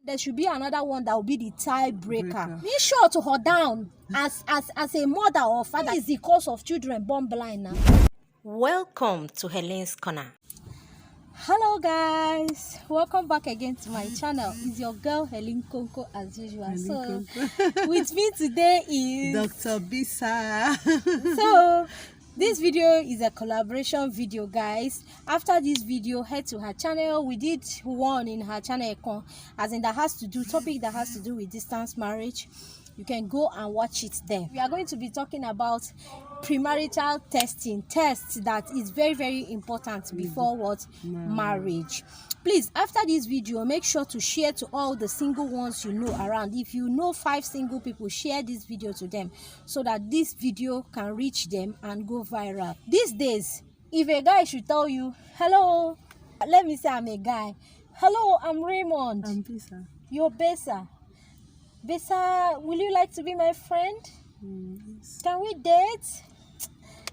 There should be another one that will be the tiebreaker. Be sure to hold down as a mother or father is the cause of children born blind now. Welcome to Helen's Corner. Hello guys, welcome back again to my channel. It's your girl Helen Konko as usual. So with me today is Dr. Besa. So this video is a collaboration video, guys. After this video, head to her channel. We did one in her channel, as in that has to do topic that has to do with distance marriage. You can go and watch it there. We are going to be talking about premarital testing, tests that is very, very important before what marriage. Please, after this video, make sure to share to all the single ones you know around. If you know 5 single people, share this video to them so that this video can reach them and go viral. These days, if a guy should tell you, hello, let me say I'm a guy. Hello, I'm Raymond. I'm Besa. You're Besa. Besa, will you like to be my friend? Yes. Can we date?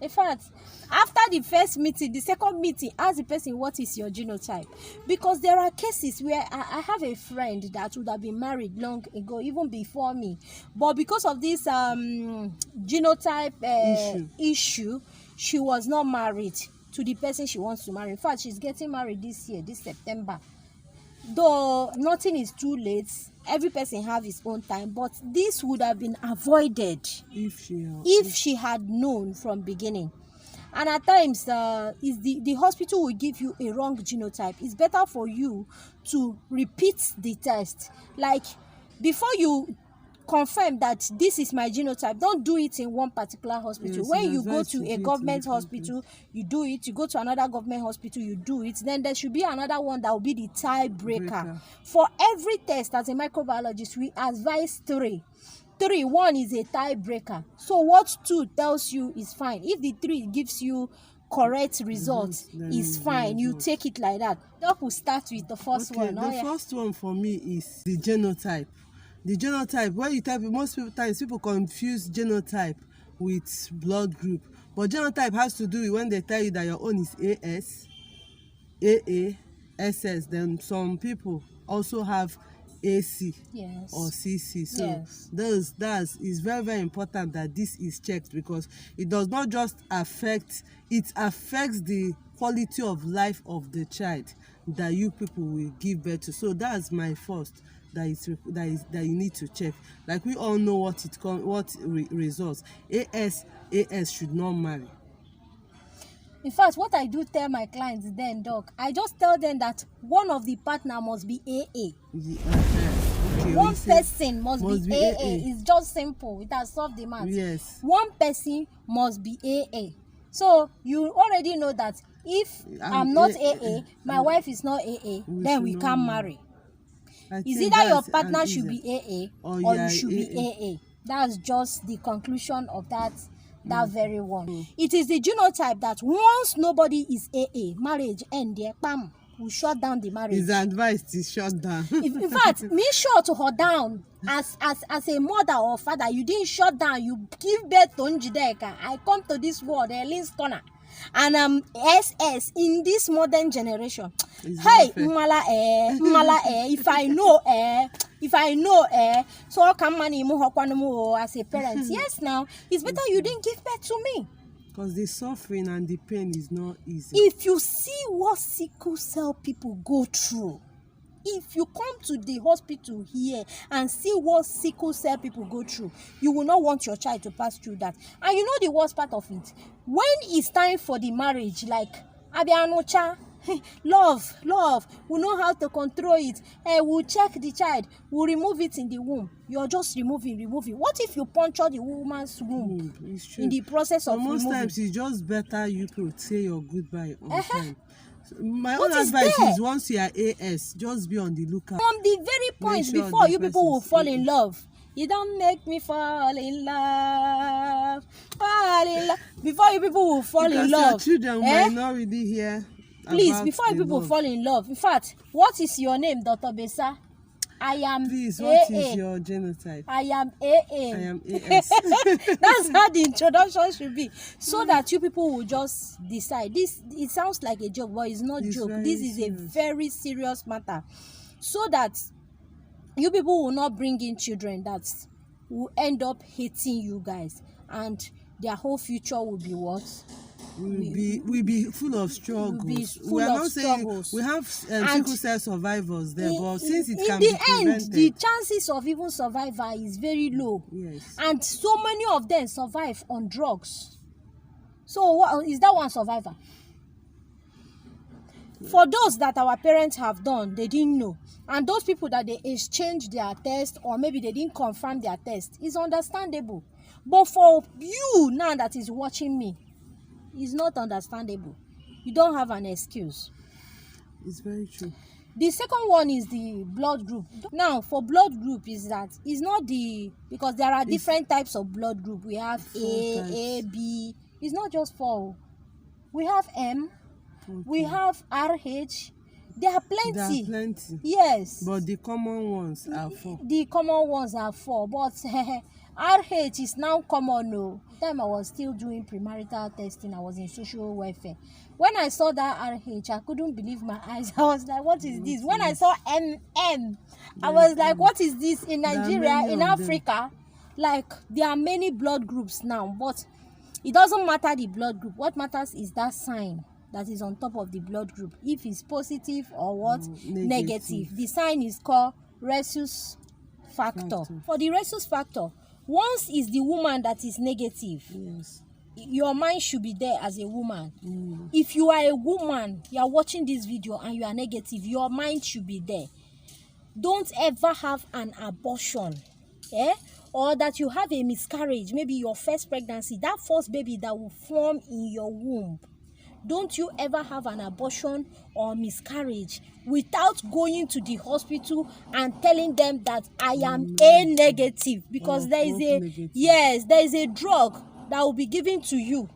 In fact, after the first meeting, the second meeting, ask the person what is your genotype, because there are cases where I have a friend that would have been married long ago, even before me, but because of this genotype issue, she was not married to the person she wants to marry. In fact, she's getting married this year, this September. Though nothing is too late, every person have his own time, but this would have been avoided if she had known from beginning. And at times is the hospital will give you a wrong genotype. It's better for you to repeat the test, like before you confirm that this is my genotype. Don't do it in one particular hospital. Yes, when you go to a government hospital, you do it. You go to another government hospital, you do it. Then there should be another one that will be the tiebreaker. For every test, as a microbiologist, we advise 3. 1 is a tiebreaker. So what 2 tells you is fine. If the 3 gives you correct results, is fine. You take it like that. Doc will start with the first one. The first one for me is the genotype. The genotype, when you type, most times people confuse genotype with blood group. But genotype has to do with when they tell you that your own is AS, AA, SS. Then some people also have AC or CC. So that is very, very important that this is checked, because it does not just affect, it affects the quality of life of the child that you people will give birth to. So that's my first. That you need to check. Like we all know what results. AS should not marry. In fact, what I do tell my clients then, doc, I just tell them that one of the partner must be AA. One person must be AA. It's just simple. It has solved the math. Yes. One person must be AA. So you already know that if I'm not AA, my wife is not AA, then we can't marry. Is either your partner should be AA or you should be AA. That's just the conclusion of that very one. It is the genotype that once nobody is AA, marriage end there, bam, will shut down the marriage. His advice is shut down. In fact, make sure to hold down as a mother or father. You didn't shut down. You give birth to Njideka. I come to this world, Helen's Corner, and SS in this modern generation. Hey, mala if I know so come money as a parent. Yes, now it's better you didn't give birth to me, because the suffering and the pain is not easy. If you see what sickle cell people go through, if you come to the hospital here and see what sickle cell people go through, you will not want your child to pass through that. And you know the worst part of it, when it's time for the marriage, like Abianocha, love, we know how to control it. We'll check the child, we'll remove it in the womb. You're just removing. What if you puncture the woman's womb in the process of removing? Most times it's just better you could say your goodbye on time. So my own advice is, once you are AS, just be on the lookout. From the very point before you people will fall in love. You don't make me fall in love. Before you people will fall in love. Because your children might not really hear. Please, before you people fall in love. In fact, what is your name, Dr. Besa? I am Please, AA. what is your genotype? I am AA. I am AS. That's how the introduction should be. So that you people will just decide. It sounds like a joke, but it's not a joke. This is a very serious matter. So that you people will not bring in children that will end up hating you guys, and their whole future will be what? Will be full of struggles. full We are of not struggles. saying we have sickle cell survivors there, but since it in can the be prevented, end, the chances of even survival is very low. yes, And so many of them survive on drugs. So what is that one survivor? For those that our parents have done, they didn't know. And those people that they exchanged their test, or maybe they didn't confirm their test, is understandable. But for you now that is watching me, it's not understandable. You don't have an excuse. it's very true. The second one is the blood group. Now, for blood group is that it's not because there are different types of blood group. We have A, B. It's not just 4. We have M. Okay. We have RH. There are plenty. Yes. But the common ones are 4. The common ones are 4. But RH is now common. No. Time I was still doing premarital testing. I was in social welfare. When I saw that RH, I couldn't believe my eyes. I was like, what is this? When I saw MM, I was like, what is this? In Nigeria, in Africa, like, there are many blood groups now. But it doesn't matter the blood group. What matters is that sign that is on top of the blood group. If it's positive or what? Negative. The sign is called Resus Factor. For the Resus Factor, once is the woman that is negative, yes, your mind should be there as a woman. If you are a woman, you are watching this video and you are negative, your mind should be there. Don't ever have an abortion, or that you have a miscarriage, maybe your first pregnancy, that first baby that will form in your womb. Don't you ever have an abortion or miscarriage without going to the hospital and telling them that I am A negative, because there is there is a drug that will be given to you.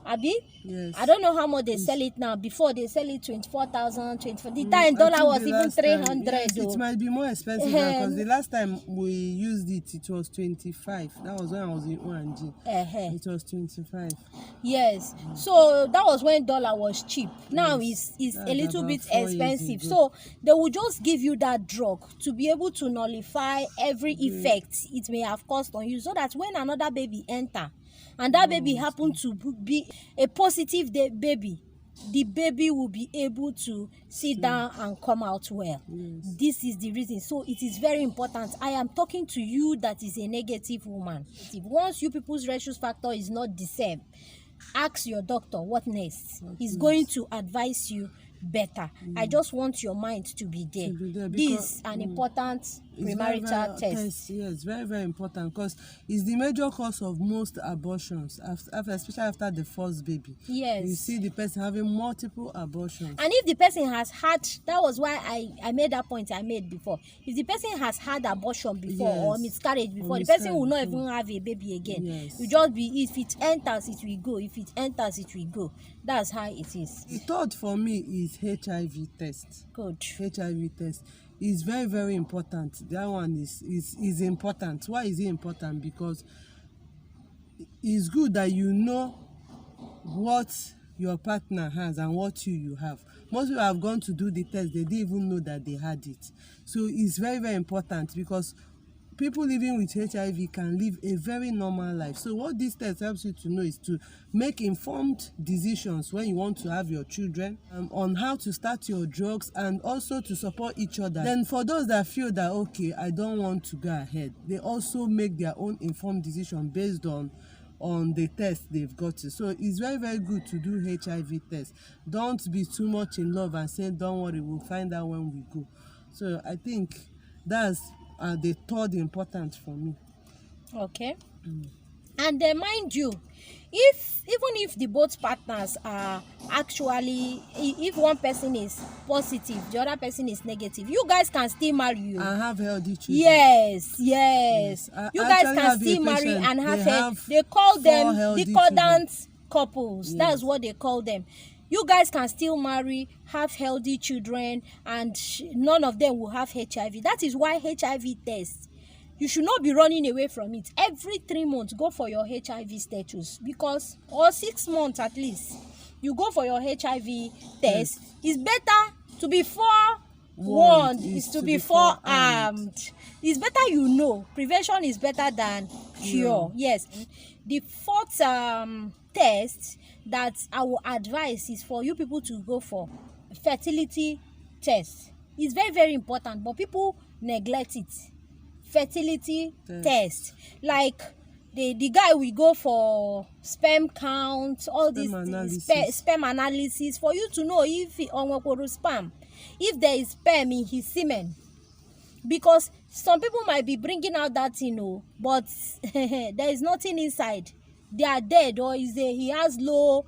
Abi? Yes. I don't know how much they sell it now. Before they sell it 24,000, 24. The time dollar was even 300. Yes, it might be more expensive now, because the last time we used it, it was 25. That was when I was in ONG. It was 25. Yes. So that was when dollar was cheap. Now it's a little bit expensive. So they will just give you that drug to be able to nullify every effect it may have caused on you, so that when another baby enter, and that baby happen to be a positive baby, the baby will be able to sit down and come out well. This is the reason. So it is very important. I am talking to you that is a negative woman. Once you people's Resus Factor is not the same, ask your doctor what next. He's going to advise you better. I just want your mind to be there. This is an important premarital test. Yes, very, very important, because it's the major cause of most abortions, especially after the first baby. Yes. You see the person having multiple abortions. And if the person has had, that was why I made that point I made before. If the person has had abortion before, or miscarriage before, the person will not even have a baby again. It will just be, if it enters, it will go. If it enters, it will go. That's how it is. The third for me is HIV test. Good. HIV test is very, very important. That one is important. Why is it important? Because it's good that you know what your partner has and what you have. Most people have gone to do the test, they didn't even know that they had it. So it's very, very important, because people living with HIV can live a very normal life. So what this test helps you to know is to make informed decisions when you want to have your children, on how to start your drugs, and also to support each other. Then for those that feel that, okay, I don't want to go ahead, they also make their own informed decision based on the test they've gotten. So it's very, very good to do HIV test. Don't be too much in love and say, don't worry, we'll find out when we go. So I think that's the third important for me. Okay. And mind you, even if the both partners are actually, if one person is positive, the other person is negative, you guys can still marry you and have healthy children. Yes. You guys can still marry and have they call them decordant couples. That's what they call them. You guys can still marry, have healthy children, and none of them will have HIV. That is why HIV test, you should not be running away from it. Every 3 months, go for your HIV status, because, or 6 months at least, you go for your HIV test. It's better to be 4 warned is to be forearmed. It's better you know. Prevention is better than cure. Yes. The fourth test that I will advise is for you people to go for fertility test. It's very, very important, but people neglect it. Fertility test. Like the guy will go for sperm count, all these sperm analysis for you to know if he sperm, if there is sperm in his semen, because some people might be bringing out that thing, but there is nothing inside. They are dead, or he has low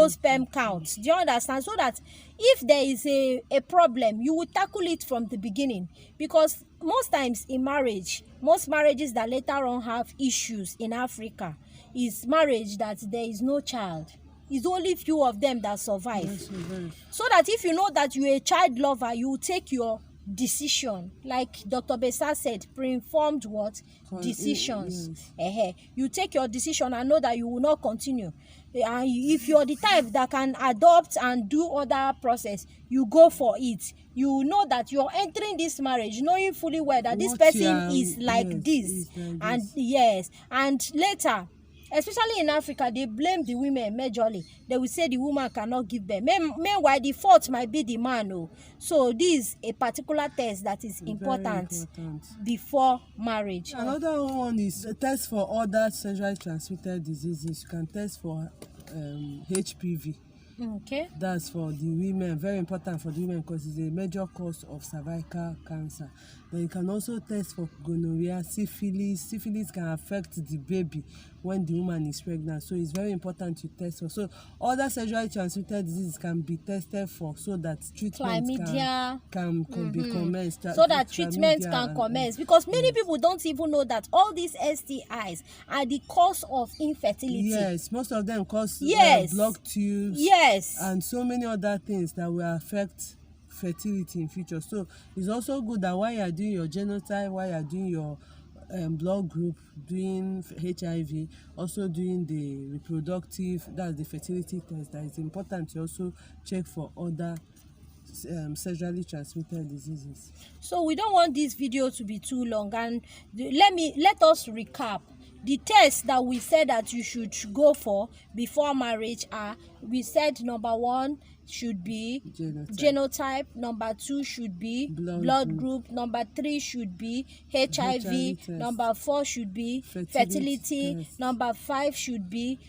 sperm count. Do you understand? So that if there is a problem, you will tackle it from the beginning. Because most times in marriage, most marriages that later on have issues in Africa is marriage that there is no child. It's only few of them that survive. Yes, so that if you know that you're a child lover, you will take your decision, like Dr. Besa said, pre-informed decisions. Yes. You take your decision and know that you will not continue. And if you're the type that can adopt and do other process, you go for it. You know that you're entering this marriage knowing fully well that this person is like this. And yes, and later, especially in Africa, they blame the women majorly. They will say the woman cannot give birth. Meanwhile, the fault might be the man. So this is a particular test that is important before marriage. Another one is a test for other sexually transmitted diseases. You can test for HPV. Okay. That's for the women, very important for the women because it's a major cause of cervical cancer. Then you can also test for gonorrhea, syphilis. Syphilis can affect the baby when the woman is pregnant, so it's very important to test for. So other sexually transmitted diseases can be tested for, so that treatment can be commenced. So that treatment can commence, because many people don't even know that all these STIs are the cause of infertility. Yes, most of them cause blocked tubes. Yes, and so many other things that will affect fertility in future. So it's also good that while you are doing your genotype, while you are doing your blood group, doing HIV, also doing the reproductive, that's the fertility test, that is important to also check for other sexually transmitted diseases. So we don't want this video to be too long, and let us recap. The tests that we said that you should go for before marriage are, we said number 1 should be genotype, number 2 should be blood group, number 3 should be HIV, number 4 should be fertility, number 5 should be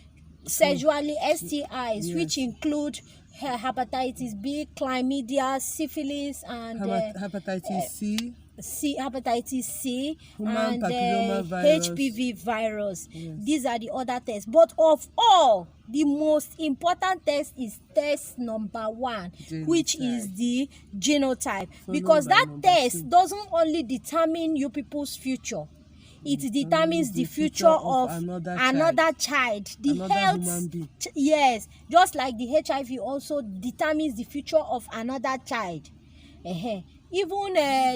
sexually STIs, which include hepatitis B, chlamydia, syphilis, and hepatitis hepatitis C, human and HPV virus. Yes. These are the other tests. But of all, the most important test is test number 1, which is the genotype. Because that test doesn't only determine you people's future. It determines the future of another child. The health, yes, just like the HIV also determines the future of another child. Even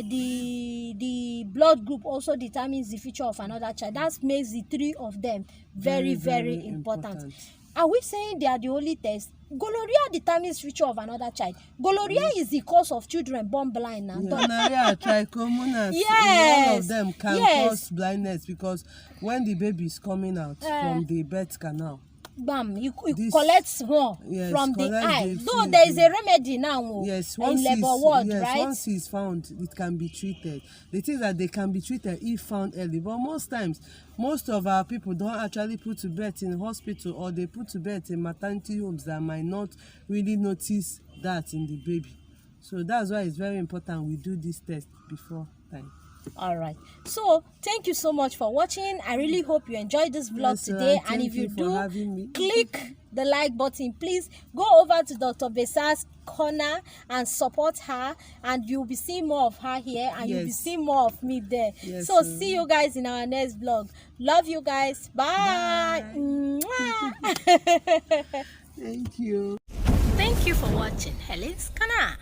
the blood group also determines the future of another child. That makes the 3 of them very, very important. Are we saying they are the only test? Gonorrhea determines future of another child. Gonorrhea is the cause of children born blind now. Gonorrhea, trichomonas, all of them can cause blindness, because when the baby is coming out from the birth canal, you collect small from the eye. Though there is a remedy now, in labor ward, right? Once it's found, it can be treated. The thing that they can be treated if found early, but most times, most of our people don't actually put to birth in hospital, or they put to birth in maternity homes that might not really notice that in the baby. So that's why it's very important we do this test before time. All right, so thank you so much for watching. I really hope you enjoyed this vlog today, and if you do, click the like button. Please go over to Dr. Besa's corner and support her, and you'll be seeing more of her here, and you'll be seeing more of me there. So see you guys in our next vlog. Love you guys. Bye. Thank you. Thank you for watching Helen's Corner.